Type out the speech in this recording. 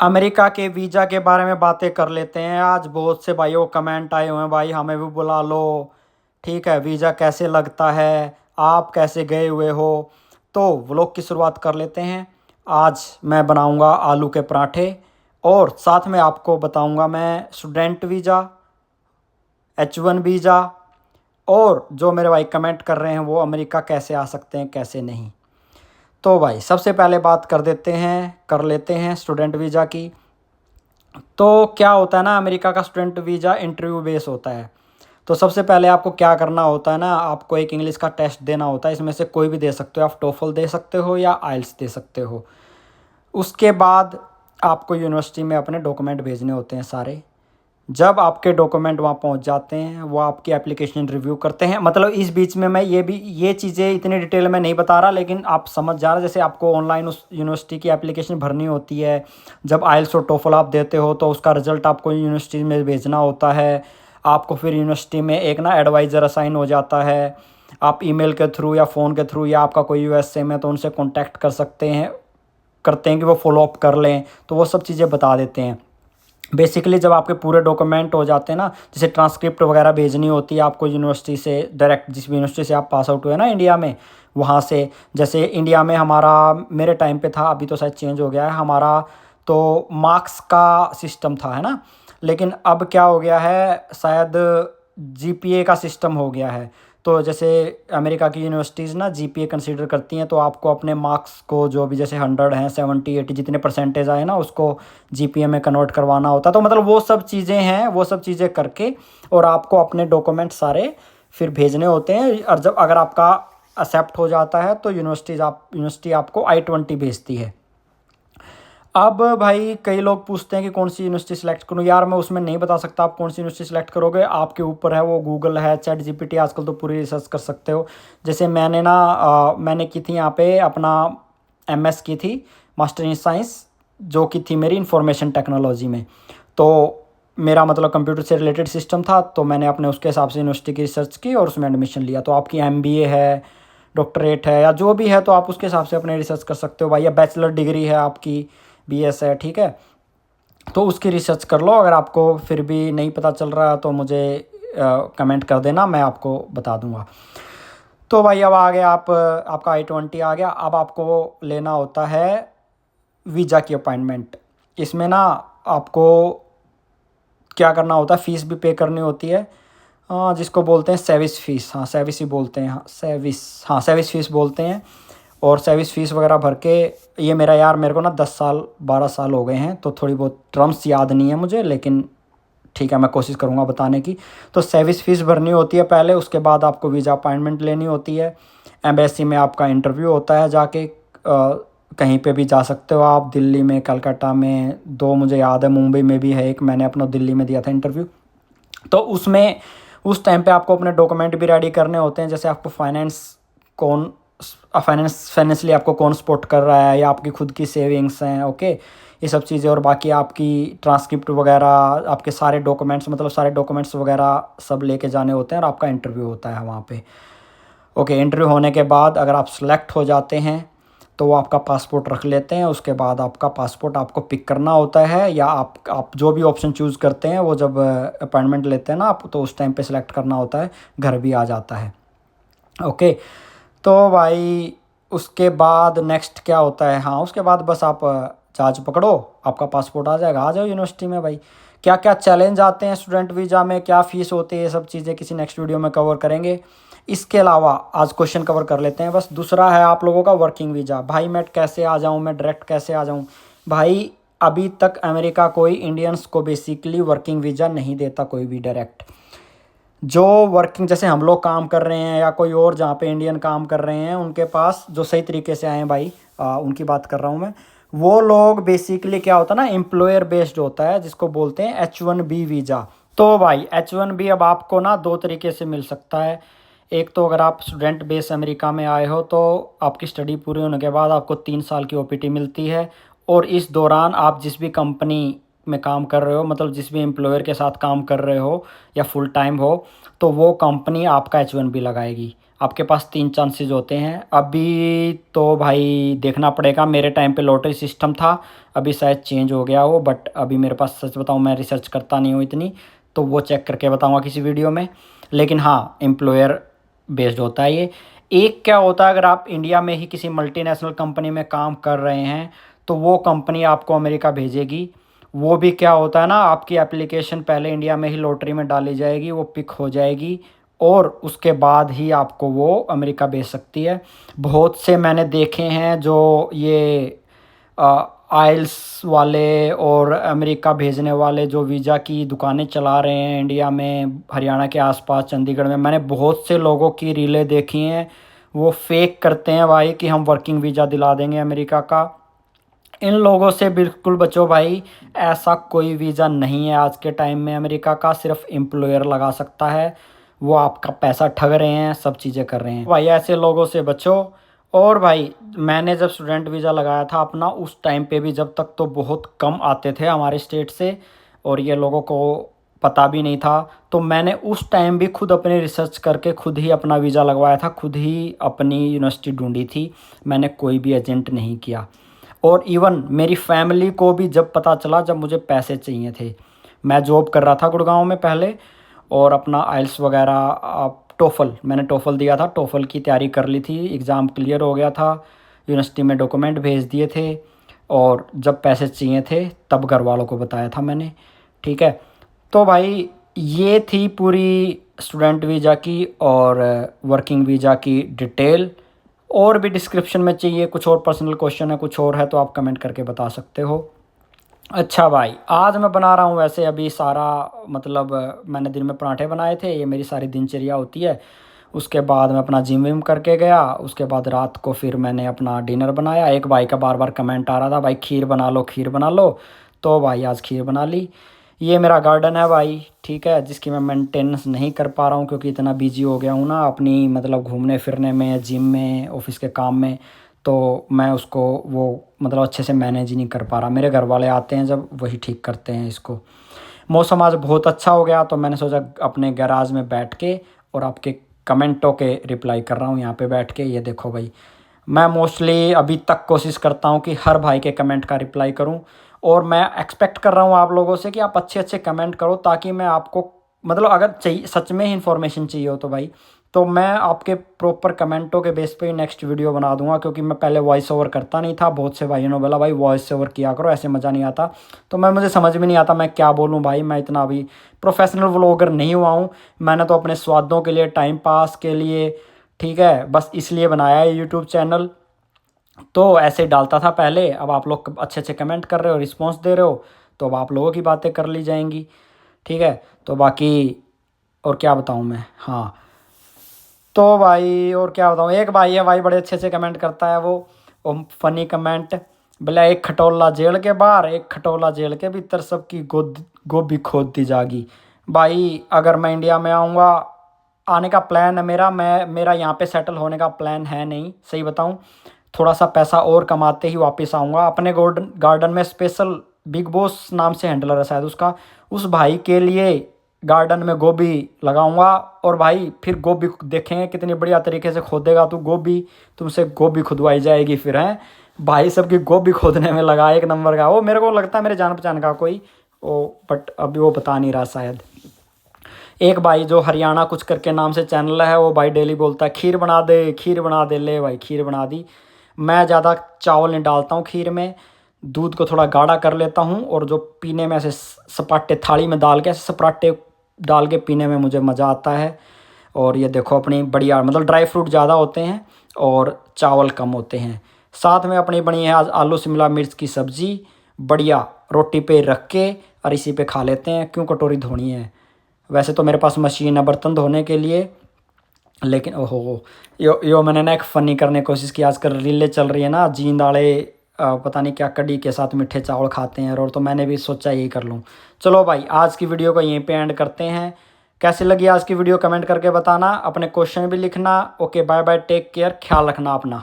America के visa के बारे में बातें कर लेते हैं। आज बहुत से भाइयों कमेंट आए हुए हैं, भाई हमें भी बुला लो। ठीक है, वीज़ा कैसे लगता है, आप कैसे गए हुए हो। तो व्लॉग की शुरुआत कर लेते हैं। आज मैं बनाऊंगा आलू के पराठे और साथ में आपको बताऊंगा मैं स्टूडेंट वीज़ा, H1 वीज़ा और जो मेरे भाई कमेंट कर रहे हैं वो अमेरिका कैसे आ सकते हैं कैसे नहीं। तो भाई सबसे पहले बात कर लेते हैं स्टूडेंट वीज़ा की। तो क्या होता है ना, अमेरिका का स्टूडेंट वीज़ा इंटरव्यू बेस होता है। तो सबसे पहले आपको क्या करना होता है ना, आपको एक इंग्लिश का टेस्ट देना होता है। इसमें से कोई भी दे सकते हो, आप टोफल दे सकते हो या आइल्स दे सकते हो। उसके बाद आपको यूनिवर्सिटी में अपने डॉक्यूमेंट भेजने होते हैं सारे। जब आपके डॉक्यूमेंट वहाँ पहुँच जाते हैं, वो आपकी एप्लीकेशन रिव्यू करते हैं। मतलब इस बीच में मैं ये चीज़ें इतनी डिटेल में नहीं बता रहा, लेकिन आप समझ जा रहे। जैसे आपको ऑनलाइन उस यूनिवर्सिटी की एप्लीकेशन भरनी होती है। जब आइल्स और टोफल आप देते हो तो उसका रिजल्ट आपको यूनिवर्सिटी में भेजना होता है। आपको फिर यूनिवर्सिटी में एक ना एडवाइज़र असाइन हो जाता है। आप ईमेल के थ्रू या फ़ोन के थ्रू, या आपका कोई यूएसए में, तो उनसे कॉन्टैक्ट करते हैं कि वो फॉलोअप कर लें। तो वो सब चीज़ें बता देते हैं। बेसिकली जब आपके पूरे डॉक्यूमेंट हो जाते हैं ना, जैसे ट्रांसक्रिप्ट वगैरह भेजनी होती है आपको यूनिवर्सिटी से डायरेक्ट, जिस यूनिवर्सिटी से आप पास आउट हुए ना इंडिया में, वहाँ से। जैसे इंडिया में हमारा, मेरे टाइम पे था, अभी तो शायद चेंज हो गया है हमारा, तो मार्क्स का सिस्टम था, है ना। लेकिन अब क्या हो गया है, शायद जीपीए का सिस्टम हो गया है। तो जैसे अमेरिका की यूनिवर्सिटीज़ ना जीपीए कंसीडर करती हैं, तो आपको अपने मार्क्स को, जो भी जैसे 100 हैं, 70 80 जितने परसेंटेज आए ना, उसको जीपीए में कन्वर्ट करवाना होता है। तो मतलब वो सब चीज़ें हैं, वो सब चीज़ें करके और आपको अपने डॉक्यूमेंट सारे फिर भेजने होते हैं। और जब अगर आपका एक्सेप्ट हो जाता है तो यूनिवर्सिटी आपको I-20 भेजती है। अब भाई कई लोग पूछते हैं कि कौन सी यूनिवर्सिटी सेलेक्ट करूँ। यार मैं उसमें नहीं बता सकता आप कौन सी यूनिवर्सिटी सेलेक्ट करोगे, आपके ऊपर है। वो गूगल है, चैट जीपीटी, आजकल तो पूरी रिसर्च कर सकते हो। जैसे मैंने की थी यहाँ पे अपना एमएस की थी, मास्टर इन साइंस, जो की थी मेरी इंफॉर्मेशन टेक्नोलॉजी में। तो मेरा मतलब कंप्यूटर से रिलेटेड सिस्टम था, तो मैंने अपने उसके हिसाब से यूनिवर्सिटी की रिसर्च की और उसमें एडमिशन लिया। तो आपकी एमबीए है, डॉक्टरेट है, या जो भी है, तो आप उसके हिसाब से अपने रिसर्च कर सकते हो भाई। या बैचलर डिग्री है आपकी, बीएस है, ठीक है, तो उसकी रिसर्च कर लो। अगर आपको फिर भी नहीं पता चल रहा तो मुझे कमेंट कर देना, मैं आपको बता दूंगा। तो भाई अब आ गया, आपका I-20 आ गया। अब आपको लेना होता है वीज़ा की अपॉइंटमेंट। इसमें ना आपको क्या करना होता है, फ़ीस भी पे करनी होती है, जिसको बोलते हैं सर्विस फ़ीस। हाँ, सर्विस ही बोलते हैं, हाँ सर्विस फ़ीस बोलते हैं। और सर्विस फ़ीस वगैरह भर के, ये मेरा यार, मेरे को ना 10 साल 12 साल हो गए हैं, तो थोड़ी बहुत टर्म्स याद नहीं है मुझे, लेकिन ठीक है, मैं कोशिश करूँगा बताने की। तो सर्विस फ़ीस भरनी होती है पहले, उसके बाद आपको वीज़ा अपॉइंटमेंट लेनी होती है। एम्बेसी में आपका इंटरव्यू होता है जाके, कहीं पे भी जा सकते हो आप, दिल्ली में, कलकत्ता में, दो मुझे याद है, मुंबई में भी है एक, मैंने अपना दिल्ली में दिया था इंटरव्यू। तो उसमें उस टाइम पे आपको अपने डॉक्यूमेंट भी रेडी करने होते हैं। जैसे आपको फाइनेंशियली आपको कौन सपोर्ट कर रहा है, या आपकी खुद की सेविंग्स हैं, ओके, ये सब चीज़ें। और बाकी आपकी ट्रांसक्रिप्ट वगैरह, आपके सारे डॉक्यूमेंट्स, मतलब सारे डॉक्यूमेंट्स वगैरह सब लेके जाने होते हैं, और आपका इंटरव्यू होता है वहाँ पे। ओके, इंटरव्यू होने के बाद अगर आप सेलेक्ट हो जाते हैं तो वो आपका पासपोर्ट रख लेते हैं। उसके बाद आपका पासपोर्ट आपको पिक करना होता है, या आप जो भी ऑप्शन चूज़ करते हैं, वो जब अपॉइंटमेंट लेते हैं ना आप, तो उस टाइम पे सेलेक्ट करना होता है, घर भी आ जाता है। ओके, तो भाई उसके बाद नेक्स्ट क्या होता है, हाँ उसके बाद बस आप जहाज पकड़ो, आपका पासपोर्ट आ जाएगा, आ जाओ यूनिवर्सिटी में भाई। क्या क्या चैलेंज आते हैं स्टूडेंट वीज़ा में, क्या फ़ीस होती है, ये सब चीज़ें किसी नेक्स्ट वीडियो में कवर करेंगे। इसके अलावा आज क्वेश्चन कवर कर लेते हैं बस। दूसरा है आप लोगों का वर्किंग वीज़ा। भाई मैं कैसे आ जाऊँ, मैं डायरेक्ट कैसे आ जाऊँ। भाई अभी तक अमेरिका कोई इंडियंस को बेसिकली वर्किंग वीज़ा नहीं देता, कोई भी डायरेक्ट। जो वर्किंग, जैसे हम लोग काम कर रहे हैं, या कोई और जहाँ पे इंडियन काम कर रहे हैं, उनके पास जो सही तरीके से आए हैं भाई, उनकी बात कर रहा हूँ मैं। वो लोग बेसिकली क्या होता है ना, एम्प्लॉयर बेस्ड होता है, जिसको बोलते हैं H1B वीज़ा। तो भाई H1B अब आपको ना दो तरीके से मिल सकता है। एक तो अगर आप स्टूडेंट बेस अमेरिका में आए हो, तो आपकी स्टडी पूरी होने के बाद आपको 3 साल की OPT मिलती है। और इस दौरान आप जिस भी कंपनी में काम कर रहे हो, मतलब जिस भी एम्प्लॉयर के साथ काम कर रहे हो, या फुल टाइम हो, तो वो कंपनी आपका H1B लगाएगी। आपके पास 3 चांसेस होते हैं। अभी तो भाई देखना पड़ेगा, मेरे टाइम पे लॉटरी सिस्टम था, अभी शायद चेंज हो गया हो, बट अभी मेरे पास सच बताऊँ मैं रिसर्च करता नहीं हूँ इतनी, तो वो चेक करके बताऊँगा किसी वीडियो में। लेकिन हाँ, एम्प्लॉयर बेस्ड होता है ये। एक क्या होता है, अगर आप इंडिया में ही किसी मल्टीनेशनल कंपनी में काम कर रहे हैं तो वो कंपनी आपको अमेरिका भेजेगी। वो भी क्या होता है ना, आपकी एप्लीकेशन पहले इंडिया में ही लॉटरी में डाली जाएगी, वो पिक हो जाएगी और उसके बाद ही आपको वो अमेरिका भेज सकती है। बहुत से मैंने देखे हैं जो ये आइल्स वाले और अमेरिका भेजने वाले जो वीज़ा की दुकानें चला रहे हैं इंडिया में, हरियाणा के आसपास, चंडीगढ़ में, मैंने बहुत से लोगों की रीलें देखी हैं। वो फेक करते हैं भाई कि हम वर्किंग वीज़ा दिला देंगे अमेरिका का। इन लोगों से बिल्कुल बचो भाई, ऐसा कोई वीज़ा नहीं है आज के टाइम में अमेरिका का, सिर्फ एम्प्लॉयर लगा सकता है। वो आपका पैसा ठग रहे हैं, सब चीज़ें कर रहे हैं भाई, ऐसे लोगों से बचो। और भाई मैंने जब स्टूडेंट वीज़ा लगाया था अपना, उस टाइम पे भी जब तक तो बहुत कम आते थे हमारे स्टेट से और ये लोगों को पता भी नहीं था, तो मैंने उस टाइम भी खुद अपनी रिसर्च करके खुद ही अपना वीज़ा लगवाया था, खुद ही अपनी यूनिवर्सिटी ढूंढी थी, मैंने कोई भी एजेंट नहीं किया। और इवन मेरी फैमिली को भी जब पता चला, जब मुझे पैसे चाहिए थे, मैं जॉब कर रहा था गुड़गांव में पहले, और अपना आइल्स वगैरह टोफ़ल, मैंने टोफ़ल दिया था, टोफ़ल की तैयारी कर ली थी, एग्ज़ाम क्लियर हो गया था, यूनिवर्सिटी में डॉक्यूमेंट भेज दिए थे, और जब पैसे चाहिए थे तब घर वालों को बताया था मैंने। ठीक है, तो भाई ये थी पूरी स्टूडेंट वीज़ा की और वर्किंग वीज़ा की डिटेल। और भी डिस्क्रिप्शन में चाहिए, कुछ और पर्सनल क्वेश्चन है, कुछ और है तो आप कमेंट करके बता सकते हो। अच्छा भाई, आज मैं बना रहा हूँ वैसे अभी सारा, मतलब मैंने दिन में पराठे बनाए थे, ये मेरी सारी दिनचर्या होती है। उसके बाद मैं अपना जिम विम करके गया, उसके बाद रात को फिर मैंने अपना डिनर बनाया। एक भाई का बार बार कमेंट आ रहा था, भाई खीर बना लो, खीर बना लो, तो भाई आज खीर बना ली। ये मेरा गार्डन है भाई, ठीक है, जिसकी मैं मेंटेनेंस नहीं कर पा रहा हूँ क्योंकि इतना बिजी हो गया हूँ ना अपनी, मतलब घूमने फिरने में, जिम में, ऑफिस के काम में, तो मैं उसको वो मतलब अच्छे से मैनेज ही नहीं कर पा रहा। मेरे घर वाले आते हैं जब, वही ठीक करते हैं इसको। मौसम आज बहुत अच्छा हो गया तो मैंने सोचा अपने गैराज में बैठ के और आपके कमेंटों के रिप्लाई कर रहा हूँ यहाँ पे बैठ के। ये देखो भाई, मैं मोस्टली अभी तक कोशिश करता हूँ कि हर भाई के कमेंट का रिप्लाई करूँ, और मैं एक्सपेक्ट कर रहा हूँ आप लोगों से कि आप अच्छे अच्छे कमेंट करो, ताकि मैं आपको, मतलब अगर चाहिए सच में ही इन्फॉर्मेशन चाहिए हो तो भाई, तो मैं आपके प्रॉपर कमेंटों के बेस पे ही नेक्स्ट वीडियो बना दूंगा। क्योंकि मैं पहले वॉइस ओवर करता नहीं था, बहुत से भाइयों ने बोला भाई वॉइस ओवर किया करो, ऐसे मज़ा नहीं आता, तो मुझे समझ में नहीं आता मैं क्या बोलूँ भाई, मैं इतना अभी प्रोफेशनल व्लॉगर नहीं हुआ हूँ। मैंने तो अपने स्वादों के लिए, टाइम पास के लिए, ठीक है, बस इसलिए बनाया है यूट्यूब चैनल। तो ऐसे डालता था पहले, अब आप लोग अच्छे अच्छे कमेंट कर रहे हो, रिस्पॉन्स दे रहे हो, तो अब आप लोगों की बातें कर ली जाएंगी। ठीक है, तो बाकी और क्या बताऊँ मैं, हाँ, तो भाई और क्या बताऊँ, एक भाई है भाई बड़े अच्छे अच्छे कमेंट करता है वो फनी कमेंट, बोला एक खटोला जेल के बाहर, एक खटोला जेल के भीतर, सबकी गोभी खोद दी जागी। भाई अगर मैं इंडिया में आऊँगा, आने का प्लान है मेरा यहाँ पे सेटल होने का प्लान है नहीं, सही बताऊँ, थोड़ा सा पैसा और कमाते ही वापस आऊँगा। अपने गार्डन में स्पेशल बिग बॉस नाम से हैंडलर है शायद उसका, उस भाई के लिए गार्डन में गोभी लगाऊंगा। और भाई फिर गोभी देखेंगे कितनी बढ़िया तरीके से खोदेगा तू गोभी, तुमसे गोभी खुदवाई जाएगी फिर, हैं भाई, सबकी गोभी खोदने में लगा, एक नंबर का वो, मेरे को लगता है मेरे जान पहचान का कोई वो, बट अभी वो बता नहीं रहा शायद। एक भाई जो हरियाणा कुछ करके नाम से चैनल है, वो भाई डेली बोलता है खीर बना दे, खीर बना दे, ले भाई खीर बना दी। मैं ज़्यादा चावल नहीं डालता हूँ खीर में, दूध को थोड़ा गाढ़ा कर लेता हूँ, और जो पीने में ऐसे सपाटे थाली में डाल के, ऐसे सपाटे डाल के पीने में मुझे मज़ा आता है। और ये देखो अपनी बढ़िया, मतलब ड्राई फ्रूट ज़्यादा होते हैं और चावल कम होते हैं। साथ में अपनी बनी है आज आलू शिमला मिर्च की सब्ज़ी, बढ़िया रोटी पे रख के और इसी पे खा लेते हैं, क्यों कटोरी धोनी है। वैसे तो मेरे पास मशीन है बर्तन धोने के लिए, लेकिन ओहो, यो मैंने ना एक फ़नी करने की कोशिश की, आजकल रीलें चल रही है ना, जींद आड़े पता नहीं क्या कड़ी के साथ मीठे चावल खाते हैं, और तो मैंने भी सोचा यही कर लूँ। चलो भाई, आज की वीडियो को यहीं पे एंड करते हैं। कैसी लगी आज की वीडियो कमेंट करके बताना, अपने क्वेश्चन भी लिखना। Okay, bye bye, take care, ख्याल रखना अपना।